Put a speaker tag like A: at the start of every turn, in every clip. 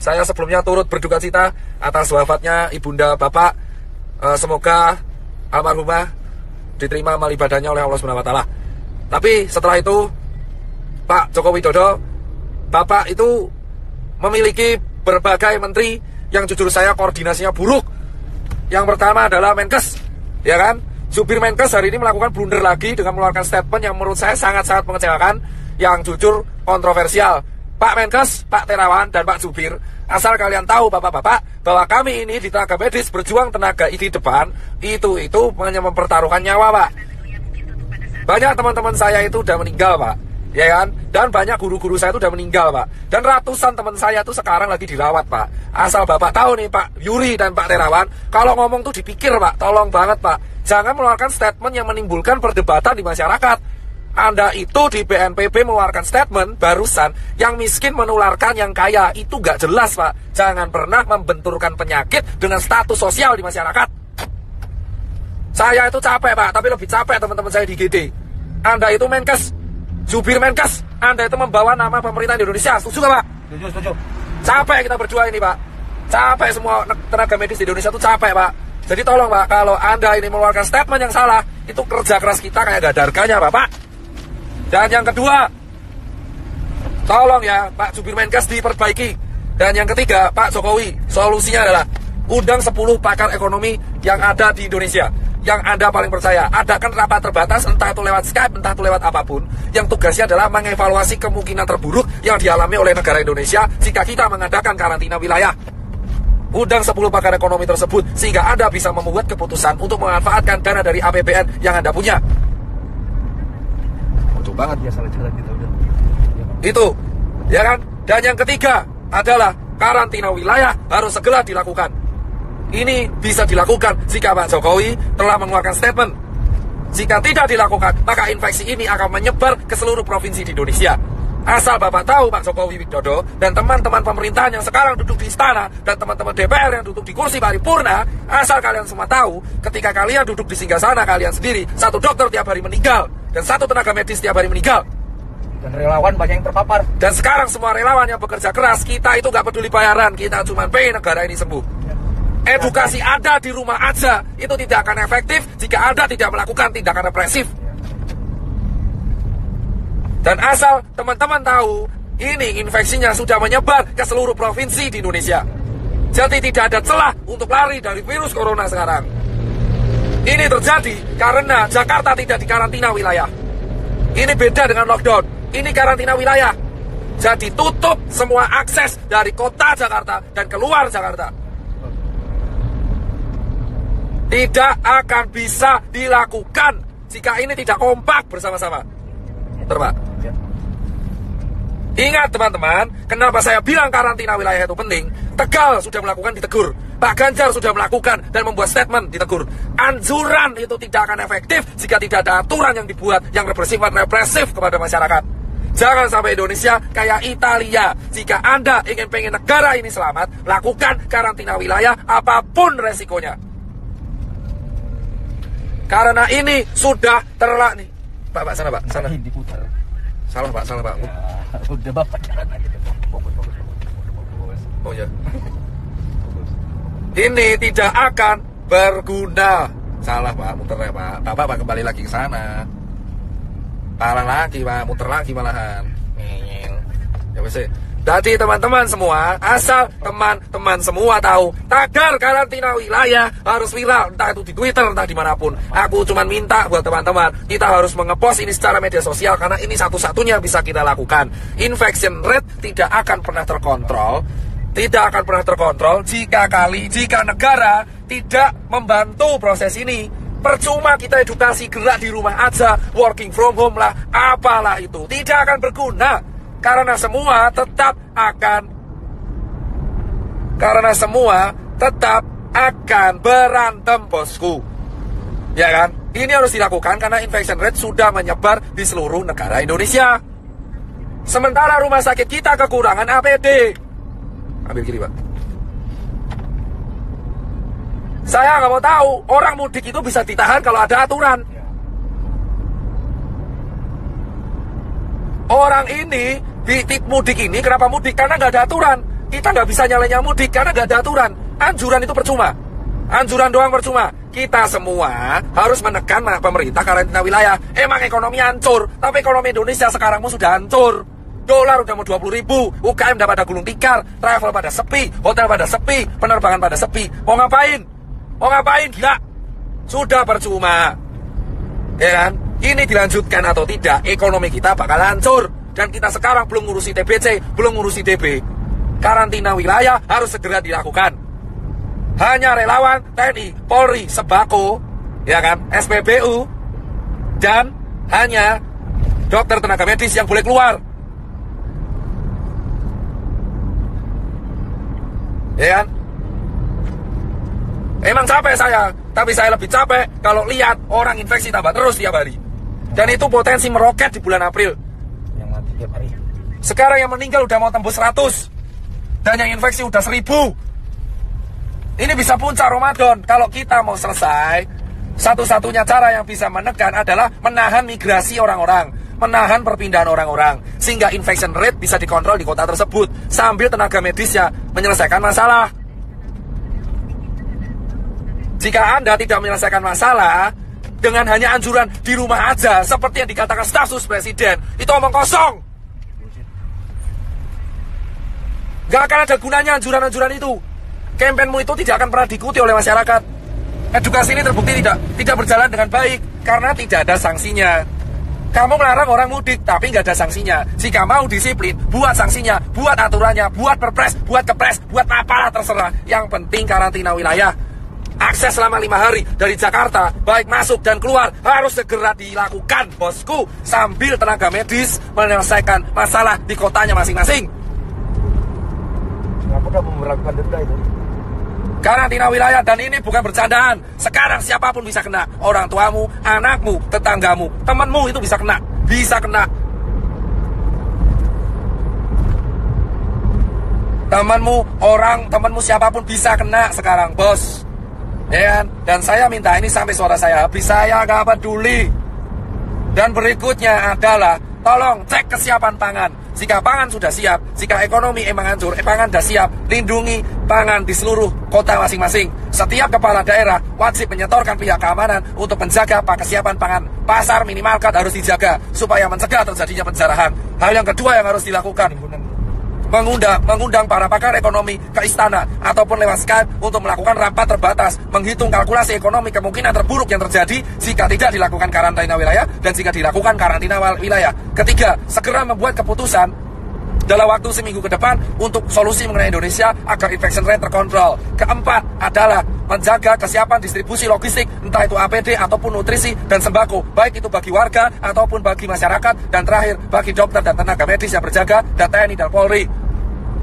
A: Saya sebelumnya turut berduka cita atas wafatnya Ibunda Bapak. Semoga almarhumah diterima amal ibadahnya oleh Allah SWT. Tapi setelah itu, Pak Joko Widodo, Bapak itu memiliki berbagai menteri yang jujur saya koordinasinya buruk. Yang pertama adalah Menkes, ya kan? Jubir Menkes hari ini melakukan blunder lagi dengan mengeluarkan statement yang menurut saya sangat-sangat mengecewakan, yang jujur kontroversial. Pak Menkes, Pak Terawan, dan Pak Jubir, asal kalian tahu bapak-bapak, bahwa kami ini di tenaga medis berjuang tenaga di depan, itu hanya mempertaruhkan nyawa, Pak. Banyak teman-teman saya itu udah meninggal, Pak, ya kan? Dan banyak guru-guru saya itu udah meninggal, Pak. Dan ratusan teman saya itu sekarang lagi dirawat, Pak. Asal bapak tahu nih, Pak Yuri dan Pak Terawan, kalau ngomong tuh dipikir, Pak. Tolong banget, Pak. Jangan mengeluarkan statement yang menimbulkan perdebatan di masyarakat. Anda itu di BNPB mengeluarkan statement barusan, yang miskin menularkan yang kaya. Itu gak jelas, Pak. Jangan pernah membenturkan penyakit dengan status sosial di masyarakat. Saya itu capek, Pak, tapi lebih capek teman-teman saya di GD. Anda itu Menkes, Jubir Menkes, Anda itu membawa nama pemerintah di Indonesia. Setuju gak, Pak?
B: Setuju.
A: Capek kita berdua ini, Pak. Capek semua tenaga medis di Indonesia itu capek, Pak. Jadi tolong, Pak, kalau Anda ini mengeluarkan statement yang salah, itu kerja keras kita kayak gak ada harganya, Bapak. Dan yang kedua, tolong ya Pak Jubir Menkes diperbaiki. Dan yang ketiga, Pak Jokowi, solusinya adalah undang 10 pakar ekonomi yang ada di Indonesia, yang Anda paling percaya. Adakan rapat terbatas, entah itu lewat Skype, entah itu lewat apapun, yang tugasnya adalah mengevaluasi kemungkinan terburuk yang dialami oleh negara Indonesia jika kita mengadakan karantina wilayah. Undang 10 pakar ekonomi tersebut, sehingga Anda bisa membuat keputusan untuk memanfaatkan dana dari APBN yang Anda punya. Banget
B: ya, salah jalan kita udah.
A: Itu, ya kan? Dan yang ketiga adalah karantina wilayah harus segera dilakukan. Ini bisa dilakukan jika Pak Jokowi telah mengeluarkan statement. Jika tidak dilakukan, maka infeksi ini akan menyebar ke seluruh provinsi di Indonesia. Asal Bapak tahu, Pak Jokowi Widodo dan teman-teman pemerintahan yang sekarang duduk di istana dan teman-teman DPR yang duduk di kursi paripurna, asal kalian semua tahu, ketika kalian duduk di singgasana kalian sendiri, satu dokter tiap hari meninggal dan satu tenaga medis tiap hari meninggal.
B: Dan relawan banyak yang terpapar.
A: Dan sekarang semua relawan yang bekerja keras, kita itu gak peduli bayaran, kita cuma pengen negara ini sembuh. Edukasi Anda di rumah aja, itu tidak akan efektif jika Anda tidak melakukan tindakan represif. Dan asal teman-teman tahu, ini infeksinya sudah menyebar ke seluruh provinsi di Indonesia. Jadi tidak ada celah untuk lari dari virus corona sekarang. Ini terjadi karena Jakarta tidak dikarantina wilayah. Ini beda dengan lockdown. Ini karantina wilayah. Jadi tutup semua akses dari kota Jakarta dan keluar Jakarta. Tidak akan bisa dilakukan jika ini tidak kompak bersama-sama. Pak. Ingat teman-teman, kenapa saya bilang karantina wilayah itu penting? Tegal sudah melakukan, ditegur. Pak Ganjar sudah melakukan dan membuat statement, ditegur. Anjuran itu tidak akan efektif jika tidak ada aturan yang dibuat yang bersifat represif kepada masyarakat. Jangan sampai Indonesia kayak Italia. Jika Anda pengen negara ini selamat, lakukan karantina wilayah apapun resikonya. Karena ini sudah terlalu nih. Pak, sana Pak, sana.
B: Diputar.
A: Salah Pak.
B: Ya, udah Bapak jalan aja. Fokus.
A: Oh ya. Ini tidak akan berguna. Salah Pak, muter ya Pak. Bapak kembali lagi ke sana. Parah lagi Pak, muter lagi malahan. Ya wes. Jadi teman-teman semua, asal teman-teman semua tahu, tagar karantina wilayah harus viral, entah itu di Twitter, entah dimanapun. Aku cuma minta buat teman-teman, kita harus mengepost ini secara media sosial, karena ini satu-satunya bisa kita lakukan. Infection rate tidak akan pernah terkontrol, jika negara tidak membantu proses ini. Percuma kita edukasi, gerak di rumah aja, working from home lah, apalah itu, tidak akan berguna. Karena semua tetap akan berantem, bosku. Ya kan? Ini harus dilakukan karena infection rate sudah menyebar di seluruh negara Indonesia. Sementara rumah sakit kita kekurangan APD. Ambil kiri, Pak. Saya nggak mau tahu, orang mudik itu bisa ditahan kalau ada aturan. Orang ini, di mudik ini, kenapa mudik? Karena nggak ada aturan. kita nggak bisa nyalain yang mudik karena nggak ada aturan. Anjuran itu percuma. Anjuran doang percuma. Kita semua harus menekan pemerintah karantina wilayah. Emang ekonomi hancur, tapi ekonomi Indonesia sekarang sudah hancur. Dolar udah mau 20.000, UKM udah pada gulung tikar, travel pada sepi, hotel pada sepi, penerbangan pada sepi. Mau ngapain? Mau ngapain? Gila. Sudah percuma. Ya kan? Ini dilanjutkan atau tidak, ekonomi kita bakal hancur. Dan kita sekarang belum ngurusi TBC, belum ngurusi DB. Karantina wilayah harus segera dilakukan. Hanya relawan, TNI, Polri, Sembako, ya kan, SPBU, dan hanya dokter tenaga medis yang boleh keluar. Ya kan? Emang capek saya, tapi saya lebih capek kalau lihat orang infeksi tambah terus tiap hari. Dan itu potensi meroket di bulan April.
B: Yang mati tiap hari.
A: Sekarang yang meninggal udah mau tembus 100. Dan yang infeksi udah 1000. Ini bisa puncak Ramadan. Kalau kita mau selesai, satu-satunya cara yang bisa menekan adalah menahan migrasi orang-orang, menahan perpindahan orang-orang, sehingga infection rate bisa dikontrol di kota tersebut, sambil tenaga medisnya menyelesaikan masalah. Jika Anda tidak menyelesaikan masalah dengan hanya anjuran di rumah aja, seperti yang dikatakan staf sus presiden, itu omong kosong. Gak akan ada gunanya anjuran-anjuran itu. Kampanyemu itu tidak akan pernah diikuti oleh masyarakat. Edukasi ini terbukti tidak berjalan dengan baik karena tidak ada sanksinya. Kamu melarang orang mudik tapi nggak ada sanksinya. Jika mau disiplin, buat sanksinya, buat aturannya, buat perpres, buat kepres, buat apalah terserah. Yang penting karantina wilayah. Akses selama 5 hari dari Jakarta, baik masuk dan keluar, harus segera dilakukan, bosku, sambil tenaga medis menyelesaikan masalah di kotanya masing-masing.
B: Kenapa udah memperlakukan denda itu?
A: Karantina wilayah, dan ini bukan bercandaan. Sekarang siapapun bisa kena. Orang tuamu, anakmu, tetanggamu, temanmu itu bisa kena. Bisa kena. Temanmu siapapun bisa kena sekarang, bos. Ya kan? Dan saya minta ini sampai suara saya habis, saya gak peduli. Dan berikutnya adalah tolong cek kesiapan pangan. Jika pangan sudah siap, jika ekonomi emang hancur, pangan sudah siap, lindungi pangan di seluruh kota masing-masing. Setiap kepala daerah wajib menyetorkan pihak keamanan untuk menjaga kesiapan pangan. Pasar minimarket harus dijaga supaya mencegah terjadinya penjarahan. Hal yang kedua yang harus dilakukan, mengundang para pakar ekonomi ke istana ataupun lewat Skype untuk melakukan rapat terbatas, menghitung kalkulasi ekonomi kemungkinan terburuk yang terjadi jika tidak dilakukan karantina wilayah dan jika dilakukan karantina wilayah. Ketiga, segera membuat keputusan dalam waktu seminggu ke depan untuk solusi mengenai Indonesia agar infection rate terkontrol. Keempat adalah menjaga kesiapan distribusi logistik, entah itu APD ataupun nutrisi dan sembako, baik itu bagi warga ataupun bagi masyarakat. Dan terakhir, bagi dokter dan tenaga medis yang berjaga, dan TNI dan Polri.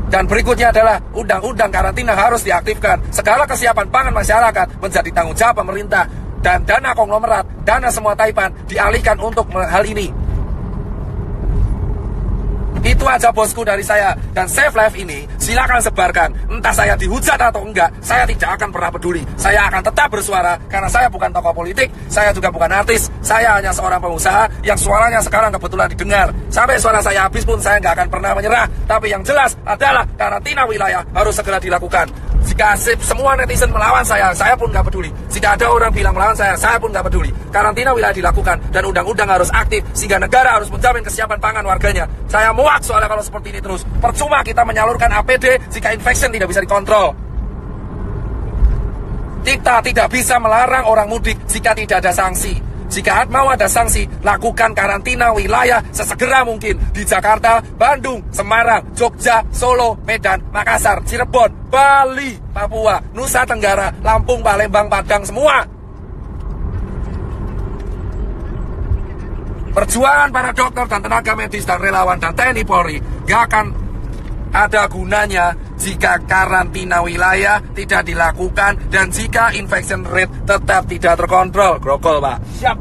A: Dan berikutnya adalah undang-undang karantina harus diaktifkan. Segala kesiapan pangan masyarakat menjadi tanggung jawab pemerintah. Dan dana konglomerat, dana semua taipan dialihkan untuk hal ini. Itu aja bosku dari saya. Dan Save Life ini silakan sebarkan. Entah saya dihujat atau enggak, saya tidak akan pernah peduli. Saya akan tetap bersuara karena saya bukan tokoh politik, saya juga bukan artis. Saya hanya seorang pengusaha yang suaranya sekarang kebetulan didengar. Sampai suara saya habis pun saya nggak akan pernah menyerah. Tapi yang jelas adalah karantina wilayah harus segera dilakukan. Jika semua netizen melawan saya pun nggak peduli. Jika ada orang bilang melawan saya pun nggak peduli. Karantina wilayah dilakukan dan undang-undang harus aktif sehingga negara harus menjamin kesiapan pangan warganya. Saya muak soalnya kalau seperti ini terus. Percuma kita menyalurkan APD jika infection tidak bisa dikontrol. Kita tidak bisa melarang orang mudik jika tidak ada sanksi. Jika mau ada sanksi, lakukan karantina wilayah sesegera mungkin di Jakarta, Bandung, Semarang, Jogja, Solo, Medan, Makassar, Cirebon, Bali, Papua, Nusa Tenggara, Lampung, Palembang, Padang, semua. Perjuangan para dokter dan tenaga medis dan relawan dan TNI Polri gak akan ada gunanya jika karantina wilayah tidak dilakukan dan jika infection rate tetap tidak terkontrol. Grogol, Pak.
B: Siap.